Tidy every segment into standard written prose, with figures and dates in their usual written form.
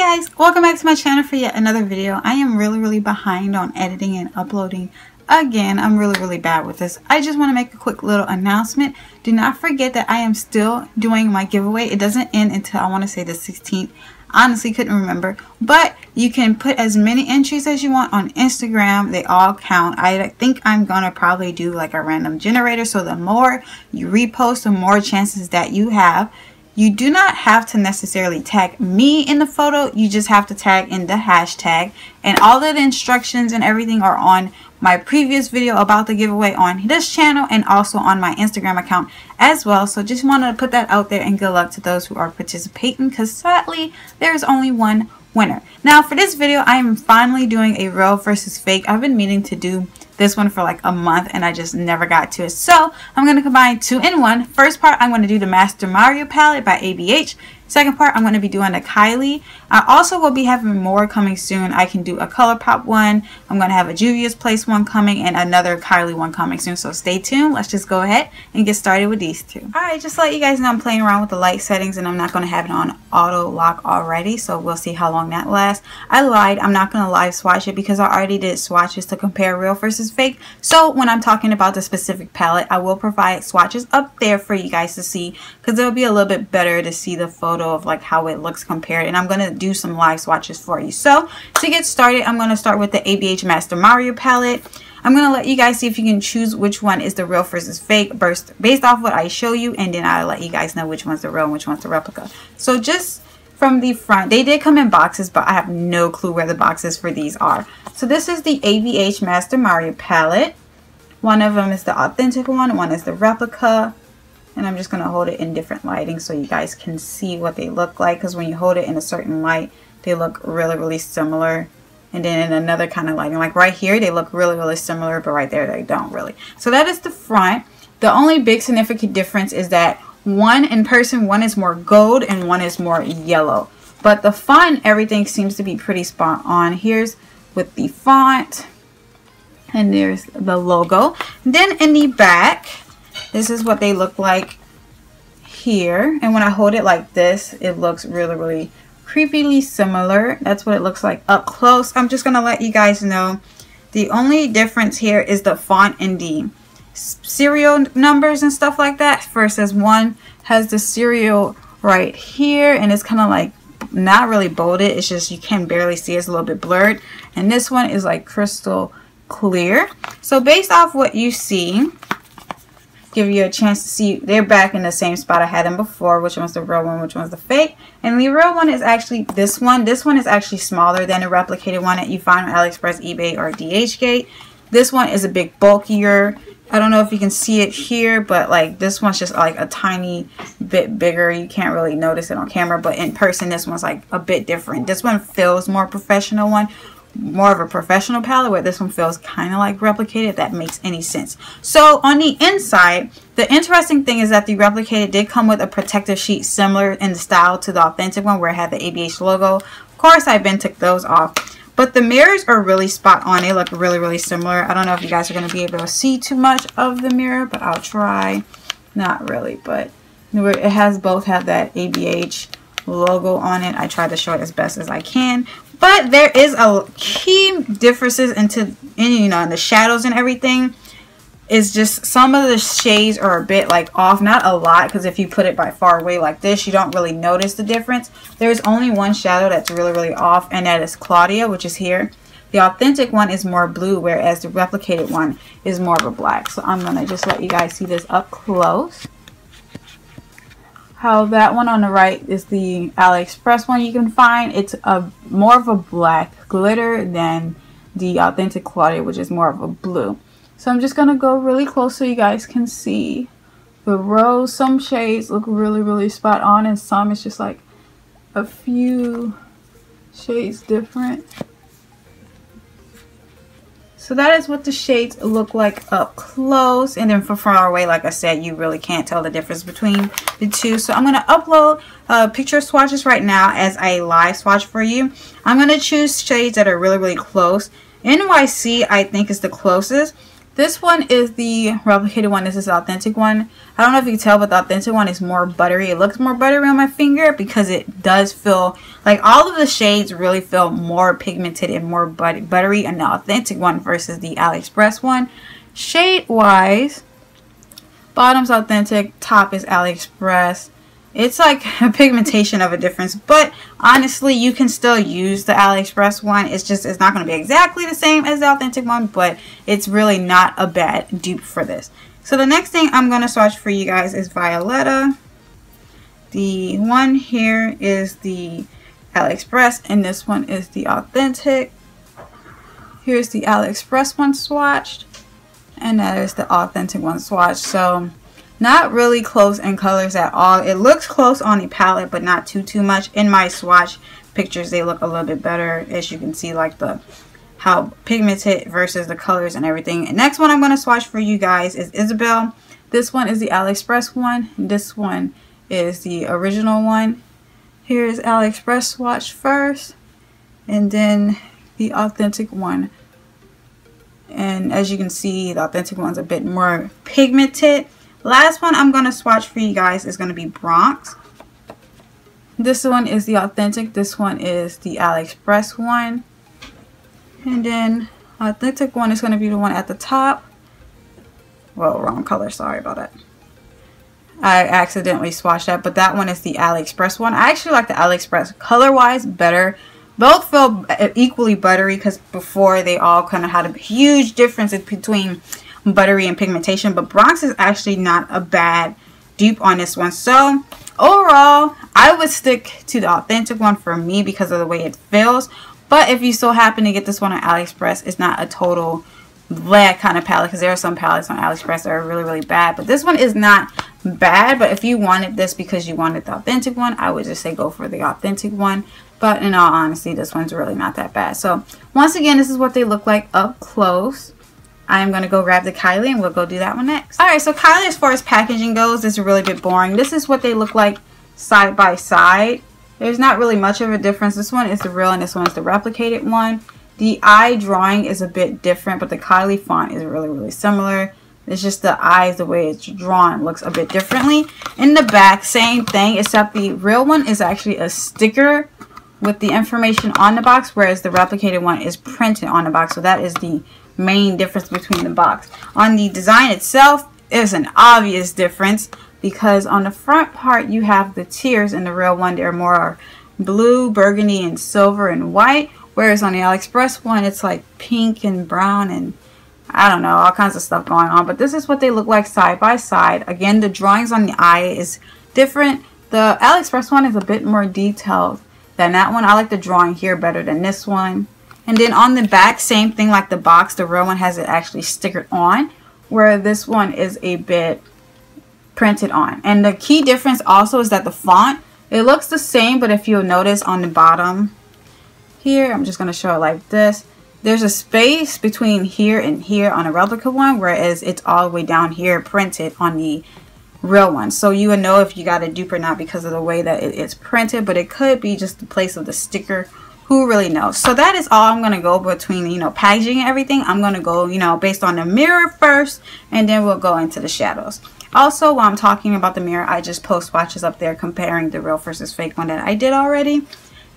guys, welcome back to my channel for yet another video. I am really behind on editing and uploading again. I'm really bad with this. I just want to make a quick little announcement. Do not forget that I am still doing my giveaway. It doesn't end until I want to say the 16th. Honestly couldn't remember, but you can put as many entries as you want on Instagram. They all count. I think I'm gonna probably do like a random generator, so the more you repost, the more chances that you have. You do not have to necessarily tag me in the photo. You just have to tag in the hashtag, and all of the instructions and everything are on my previous video about the giveaway on this channel and also on my Instagram account as well. So just wanted to put that out there, and good luck to those who are participating, because sadly there is only one winner. Now for this video, I am finally doing a real versus fake. I've been meaning to do this one for like a month and I just never got to it. So I'm going to combine two in one. First part, I'm going to do the Master Mario palette by ABH. Second part, I'm going to be doing a Kylie. I also will be having more coming soon. I can do a ColourPop one. I'm going to have a Juvia's Place one coming and another Kylie one coming soon. So stay tuned. Let's just go ahead and get started with these two. Alright, just to let you guys know, I'm playing around with the light settings and I'm not going to have it on auto lock already. So we'll see how long that lasts. I lied. I'm not going to live swatch it because I already did swatches to compare real versus fake. So when I'm talking about the specific palette, I will provide swatches up there for you guys to see, because it'll be a little bit better to see the photo of like how it looks compared, and I'm going to do some live swatches for you. So to get started, I'm going to start with the ABH Master Mario palette. I'm going to let you guys see if you can choose which one is the real versus fake based off what I show you, and then I'll let you guys know which one's the real and which one's the replica. So just from the front, they did come in boxes, but I have no clue where the boxes for these are. So this is the ABH Master Mario palette. One of them is the authentic one is the replica. And I'm just going to hold it in different lighting so you guys can see what they look like. Because when you hold it in a certain light, they look really similar. And then in another kind of lighting, like right here, they look really similar. But right there, they don't really. So that is the front. The only big significant difference is that one in person, one is more gold and one is more yellow. But the font, everything seems to be pretty spot on. Here's with the font. And there's the logo. And then in the back, this is what they look like here, and when I hold it like this, it looks really creepily similar. That's what it looks like up close. I'm just gonna let you guys know the only difference here is the font and the serial numbers and stuff like that. Versus one has the serial right here, and it's kind of like not really bolded. It's just you can barely see. It's a little bit blurred, and this one is like crystal clear. So based off what you see, give you a chance to see they're back in the same spot I had them before. Which one's the real one, which one's the fake. And the real one is actually this one. This one is actually smaller than a replicated one that you find on AliExpress, eBay, or DHgate. This one is a bit bulkier. I don't know if you can see it here, but like this one's just like a tiny bit bigger. You can't really notice it on camera, but in person this one's like a bit different. This one feels more professional more of a professional palette, where this one feels kind of like replicated, if that makes any sense. So on the inside, the interesting thing is that the replicated did come with a protective sheet similar in the style to the authentic one, where it had the ABH logo. Of course, I then took those off, but the mirrors are really spot on. They look really similar. I don't know if you guys are going to be able to see too much of the mirror, but I'll try. Not really, but it has both have that ABH logo on it. I tried to show it as best as I can. But there is a key differences in the shadows and everything. It's just some of the shades are a bit like off, not a lot, because if you put it by far away like this, you don't really notice the difference. There's only one shadow that's really off, and that is Claudia, which is here. The authentic one is more blue, whereas the replicated one is more of a black. So I'm gonna just let you guys see this up close. How that one on the right is the AliExpress one you can find. It's more of a black glitter than the authentic Claudia, which is more of a blue. So I'm just going to go really close so you guys can see the rose. Some shades look really spot on, and some it's just like a few shades different. So that is what the shades look like up close, and then from far away, like I said, you really can't tell the difference between the two. So I'm going to upload picture swatches right now as a live swatch for you. I'm going to choose shades that are really close. NYC I think is the closest. This one is the replicated one. This is the authentic one. I don't know if you can tell, but the authentic one is more buttery. It looks more buttery on my finger because it does feel like all of the shades really feel more pigmented and more buttery in the authentic one versus the AliExpress one. Shade wise, bottom's authentic, top is AliExpress. It's like a pigmentation of a difference, but honestly, you can still use the AliExpress one. It's not going to be exactly the same as the authentic one, but it's really not a bad dupe for this. So the next thing I'm going to swatch for you guys is Violetta. The one here is the AliExpress, and this one is the authentic. Here's the AliExpress one swatched, and that is the authentic one swatched. So not really close in colors at all. It looks close on the palette, but not too much. In my swatch pictures, they look a little bit better, as you can see, like how pigmented versus the colors and everything. And next one I'm going to swatch for you guys is Isabel. This one is the AliExpress one. This one is the original one. Here's AliExpress swatch first, and then the authentic one. And as you can see, the authentic one's a bit more pigmented. Last one I'm going to swatch for you guys is going to be Bronx. This one is the authentic. This one is the AliExpress one. And then authentic one is going to be the one at the top. Well, wrong color. Sorry about that. I accidentally swatched that, but that one is the AliExpress one. I actually like the AliExpress color-wise better. Both feel equally buttery because before they all kind of had a huge difference between buttery and pigmentation, but Bronx is actually not a bad dupe on this one. So overall, I would stick to the authentic one for me because of the way it feels. But if you still happen to get this one on AliExpress, it's not a total bad kind of palette, because there are some palettes on AliExpress that are really bad, but this one is not bad. But if you wanted this because you wanted the authentic one, I would just say go for the authentic one. But in all honesty, this one's really not that bad. So once again, this is what they look like up close. I'm going to go grab the Kylie and we'll go do that one next. Alright, so Kylie, as far as packaging goes, is really bit boring. This is what they look like side by side. There's not really much of a difference. This one is the real and this one is the replicated one. The eye drawing is a bit different, but the Kylie font is really similar. It's just the eyes, the way it's drawn, looks a bit differently. In the back, same thing, except the real one is actually a sticker with the information on the box, whereas the replicated one is printed on the box. So that is the main difference between the box. On the design itself, there's an obvious difference because on the front part you have the tiers. In the real one they're more blue, burgundy, and silver and white, whereas on the AliExpress one it's like pink and brown and I don't know, all kinds of stuff going on. But this is what they look like side by side. Again, the drawings on the eye is different. The AliExpress one is a bit more detailed than that one. I like the drawing here better than this one. And then on the back, same thing like the box. The real one has it actually stickered on, where this one is a bit printed on. And the key difference also is that the font, it looks the same, but if you'll notice on the bottom here, I'm just going to show it like this. There's a space between here and here on a replica one, whereas it's all the way down here printed on the real one. So you would know if you got a dupe or not because of the way that it's printed, but it could be just the place of the sticker. Who really knows? So that is all I'm going to go between, packaging and everything. I'm going to go, based on the mirror first, and then we'll go into the shadows. Also, while I'm talking about the mirror, I just post swatches up there comparing the real versus fake one that I did already.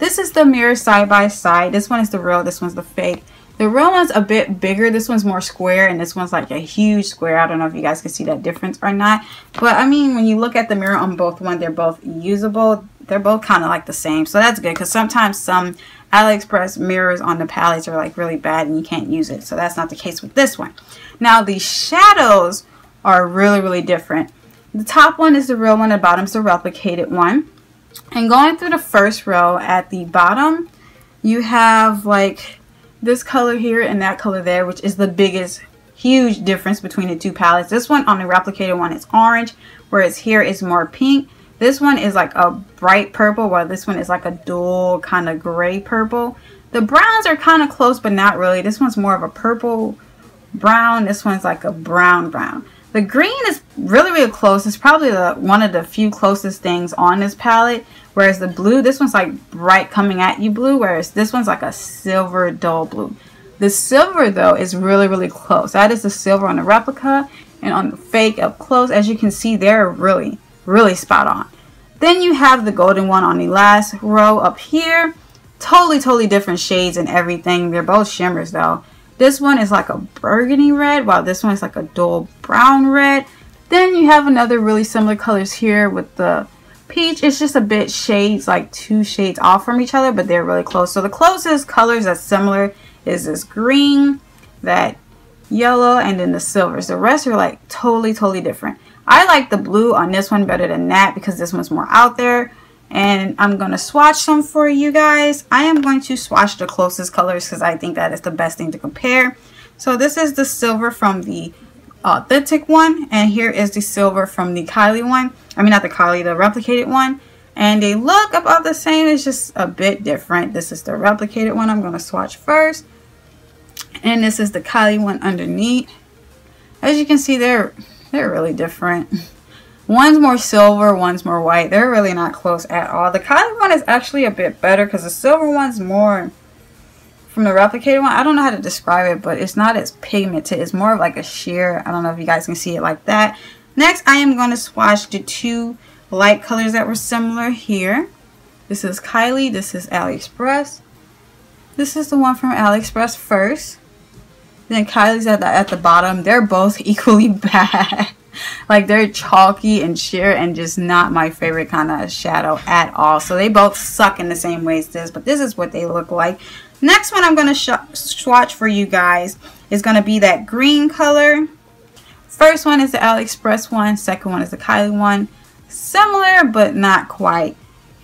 This is the mirror side by side. This one is the real, this one's the fake. The real one's a bit bigger. This one's more square, and this one's like a huge square. I don't know if you guys can see that difference or not. But, I mean, when you look at the mirror on both one, they're both usable. They're both kind of like the same. So that's good, because sometimes some AliExpress mirrors on the palettes are like really bad and you can't use it. So that's not the case with this one. Now, the shadows are really different. The top one is the real one. The bottom's the replicated one. And going through the first row at the bottom, you have like this color here and that color there, which is the biggest huge difference between the two palettes. This one on the replicated one is orange, whereas here is more pink. This one is like a bright purple, while this one is like a dull kind of gray purple. The browns are kind of close, but not really. This one's more of a purple brown. This one's like a brown. The green is really close. It's probably one of the few closest things on this palette. Whereas the blue, this one's like bright coming at you blue, whereas this one's like a silver dull blue. The silver though is really, really close. That is the silver on the replica, and on the fake up close, as you can see, they're really, really spot on. Then you have the golden one on the last row up here. Totally different shades and everything. They're both shimmers though. This one is like a burgundy red, while this one is like a dull brown red. Then you have another really similar colors here with the peach. It's just a bit shades, like 2 shades off from each other, but they're really close. So the closest colors that's similar is this green, that yellow, and then the silvers. The rest are like totally different. I like the blue on this one better than that because this one's more out there. And I'm going to swatch some for you guys. I am going to swatch the closest colors because I think that is the best thing to compare. So this is the silver from the authentic one, and here is the silver from the Kylie one. I mean, not the Kylie, the replicated one. And they look about the same. It's just a bit different. This is the replicated one I'm going to swatch first. And this is the Kylie one underneath. As you can see, they're really different. One's more silver, one's more white. They're really not close at all. The Kylie one is actually a bit better because the silver one's more from the replicated one. I don't know how to describe it, but it's not as pigmented. It's more of like a sheer. I don't know if you guys can see it like that. Next, I am going to swatch the 2 light colors that were similar here. This is Kylie. This is AliExpress. This is the one from AliExpress first. Then Kylie's at the bottom. They're both equally bad. Like, they're chalky and sheer and just not my favorite kind of shadow at all. So they both suck in the same way as this, but this is what they look like. Next one I'm going to swatch for you guys is going to be that green color. First one is the AliExpress one. Second one is the Kylie one. Similar, but not quite.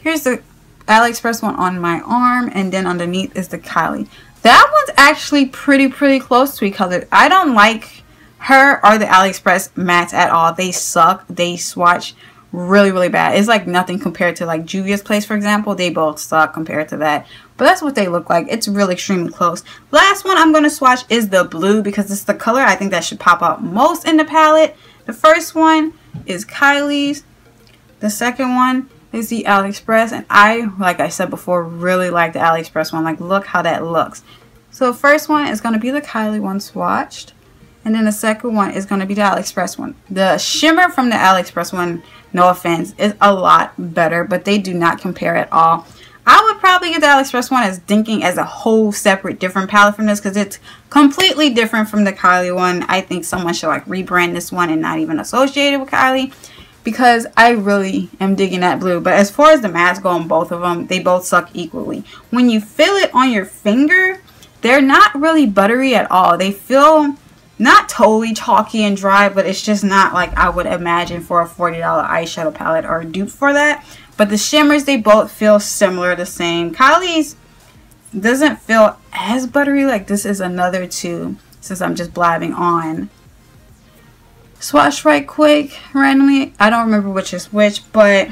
Here's the AliExpress one on my arm, and then underneath is the Kylie. That one's actually pretty close to each other. I don't like her or the AliExpress mattes at all. They suck. They swatch really bad. It's like nothing compared to like Juvia's Place, for example. They both suck compared to that. But that's what they look like. It's really extremely close. Last one I'm going to swatch is the blue because it's the color I think that should pop out most in the palette. The first one is Kylie's. The second one is the AliExpress, and I, like I said before, really like the AliExpress one. Like, look how that looks. So the first one is going to be the Kylie one swatched, and then the second one is going to be the AliExpress one. The shimmer from the AliExpress one, no offense, is a lot better, but they do not compare at all. I would probably get the AliExpress one as thinking as a whole separate different palette from this because it's completely different from the Kylie one. I think someone should like rebrand this one and not even associate it with Kylie, because I really am digging that blue. But as far as the mattes go on both of them, they both suck equally. When you feel it on your finger, they're not really buttery at all. They feel not totally chalky and dry, but it's just not like I would imagine for a $40 eyeshadow palette or a dupe for that. But the shimmers, they both feel similar, the same. Kylie's doesn't feel as buttery. Like, this is another 2, since I'm just blabbing on. Swatch right quick randomly. I don't remember which is which, but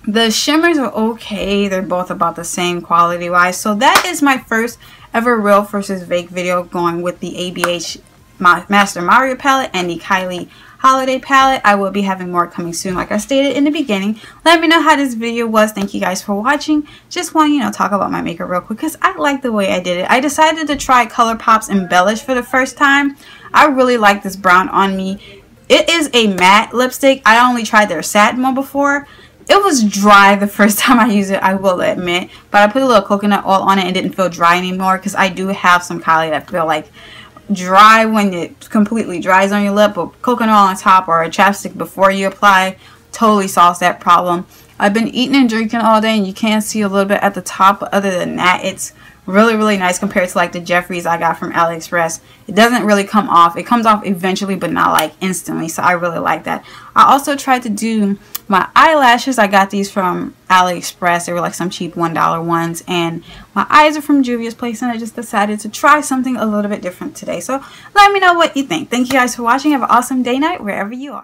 the shimmers are okay. They're both about the same quality wise. So that is my first ever real versus fake video going with the ABH Master Mario palette and the Kylie holiday palette. I will be having more coming soon, like I stated in the beginning. Let me know how this video was. Thank you guys for watching. Just want to, talk about my makeup real quick because I like the way I did it. I decided to try ColourPop's Embellish for the first time. I really like this brown on me. It is a matte lipstick. I only tried their satin one before. It was dry the first time I used it, I will admit. But I put a little coconut oil on it and didn't feel dry anymore because I do have some Kylie that feel like dry when it completely dries on your lip. But coconut oil on top or a chapstick before you apply totally solves that problem. I've been eating and drinking all day and you can see a little bit at the top. But other than that, it's really nice compared to like the Jeffries I got from AliExpress. It doesn't really come off. It comes off eventually, but not like instantly. So I really like that. I also tried to do my eyelashes. I got these from AliExpress. They were like some cheap $1 ones. And my eyes are from Juvia's Place. And I just decided to try something a little bit different today. So let me know what you think. Thank you guys for watching. Have an awesome day, night, wherever you are.